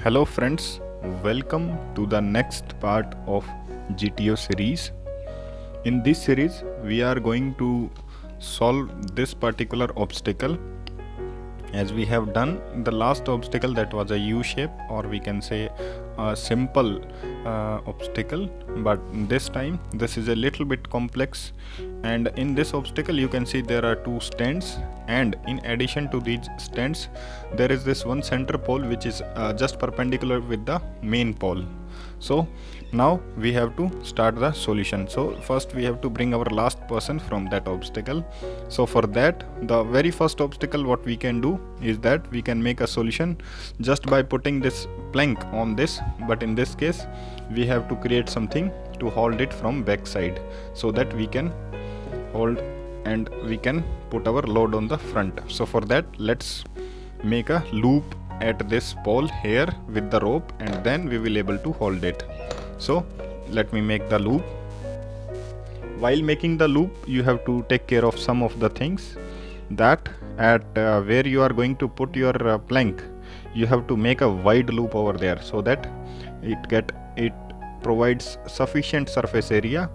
Hello friends, welcome to the next part of GTO series. In this series, we are going to solve this particular obstacle as we have done the last obstacle, that was a U shape, or we can say a simple obstacle, but this time this is a little bit complex. And in this obstacle you can see there are two stands, and in addition to these stands there is this one center pole which is just perpendicular with the main pole. So now we have to start the solution. So first we have to bring our last person from that obstacle. So for that, the very first obstacle what we can do is that we can make a solution just by putting this plank on this, but in this case we have to create something to hold it from back side so that we can hold and we can put our load on the front. So for that, let's make a loop at this pole here with the rope, and then we will able to hold it. So let me make the loop. While making the loop, you have to take care of some of the things, that at where you are going to put your plank, you have to make a wide loop over there so that it provides sufficient surface area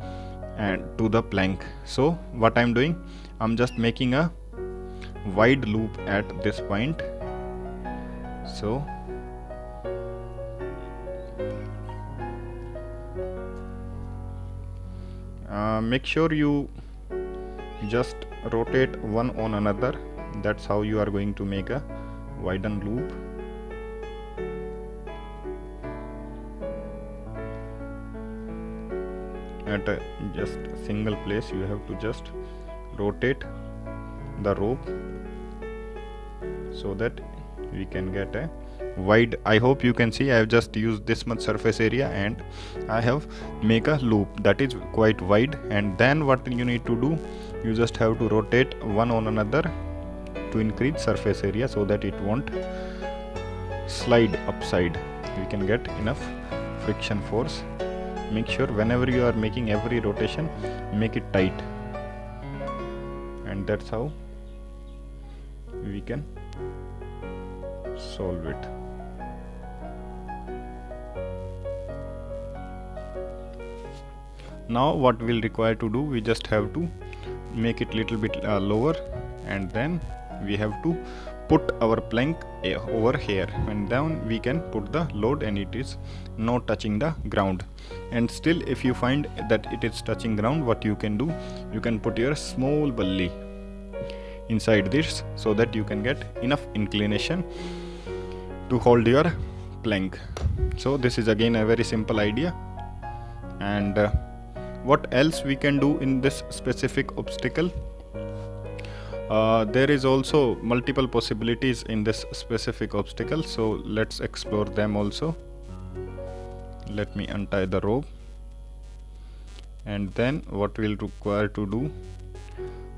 and to the plank. So what I'm doing, I'm just making a wide loop at this point. So make sure you just rotate one on another. That's how you are going to make a widened loop. At a just single place you have to just rotate the rope so that we can get a wide. I hope you can see I have just used this much surface area and I have make a loop that is quite wide. And then what you need to do, you just have to rotate one on another to increase surface area so that it won't slide upside. We can get enough friction force. Make sure whenever you are making every rotation, make it tight, and that's how we can solve it. Now what we'll require to do, we just have to make it little bit lower, and then we have to put our plank over here, and then we can put the load, and it is not touching the ground. And still, if you find that it is touching ground, what you can do, you can put your small bully inside this so that you can get enough inclination to hold your plank. So this is again a very simple idea. And what else we can do in this specific obstacle? There is also multiple possibilities in this specific obstacle, so let's explore them also. Let me untie the rope, and then what we'll require to do,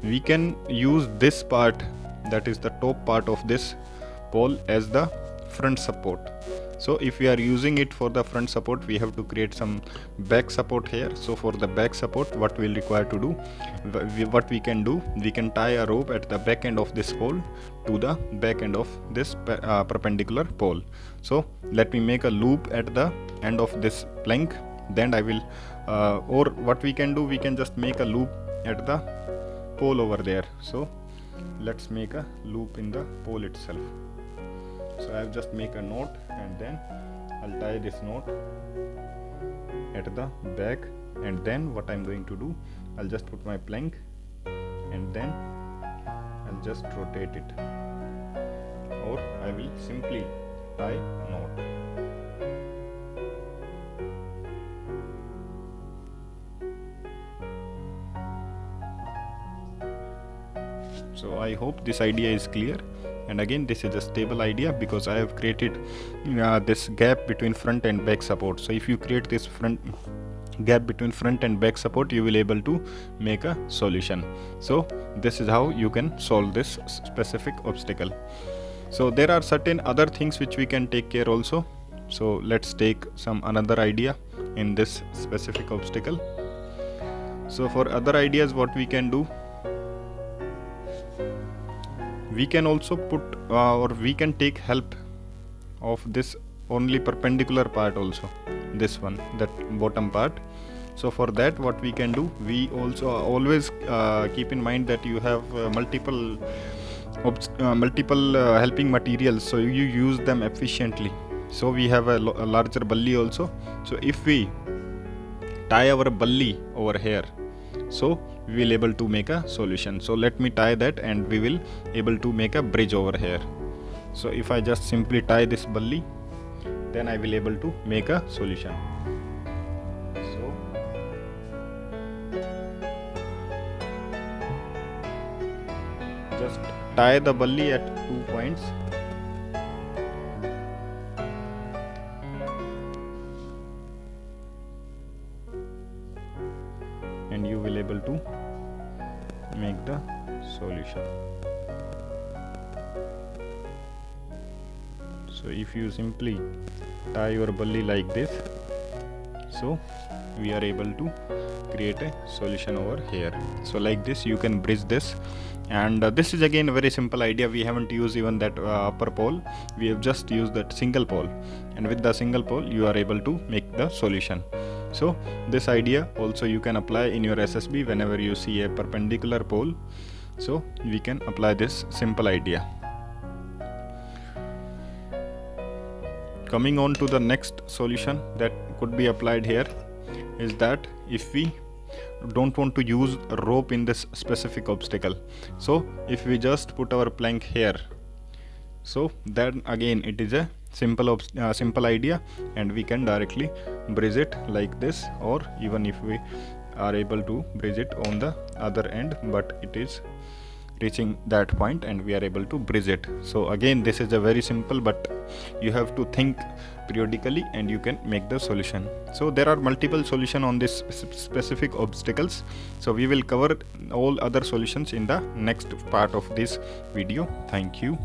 we can use this part, that is the top part of this pole, as the front support. So if we are using it for the front support, we have to create some back support here. So for the back support, what we'll require to do, what we can do, we can tie a rope at the back end of this pole to the back end of this perpendicular pole. So let me make a loop at the end of this plank, then I will or what we can do, we can just make a loop at the pole over there. So let's make a loop in the pole itself. So I have just make a knot, and then I'll tie this knot at the back, and then what I'm going to do, I'll just put my plank, and then I'll just rotate it, or I will simply tie knot. So I hope this idea is clear. And again, this is a stable idea because I have created this gap between front and back support. So if you create this front gap between front and back support, you will able to make a solution. So this is how you can solve this specific obstacle. So there are certain other things which we can take care also. So let's take some another idea in this specific obstacle. So for other ideas, what we can do, we can also put or we can take help of this only perpendicular part also, this one, that bottom part. So for that, what we can do, we also always keep in mind that you have multiple helping materials, so you use them efficiently. So we have a larger bully also. So if we tie our bully over here, so we will able to make a solution. So let me tie that, and we will able to make a bridge over here. So if I just simply tie this bully, then I will able to make a solution. So just tie the bully at 2 points. And you will able to make the solution. So if you simply tie your bully like this, so we are able to create a solution over here. So like this you can bridge this, and this is again a very simple idea. We haven't used even that upper pole, we have just used that single pole, and with the single pole you are able to make the solution. So this idea also you can apply in your SSB whenever you see a perpendicular pole. So we can apply this simple idea. Coming on to the next solution that could be applied here is that if we don't want to use a rope in this specific obstacle, so if we just put our plank here, so then again it is a simple idea, and we can directly bridge it like this, or even if we are able to bridge it on the other end, but it is reaching that point and we are able to bridge it. So again this is a very simple, but you have to think periodically and you can make the solution. So there are multiple solutions on this specific obstacles, so we will cover all other solutions in the next part of this video. Thank you.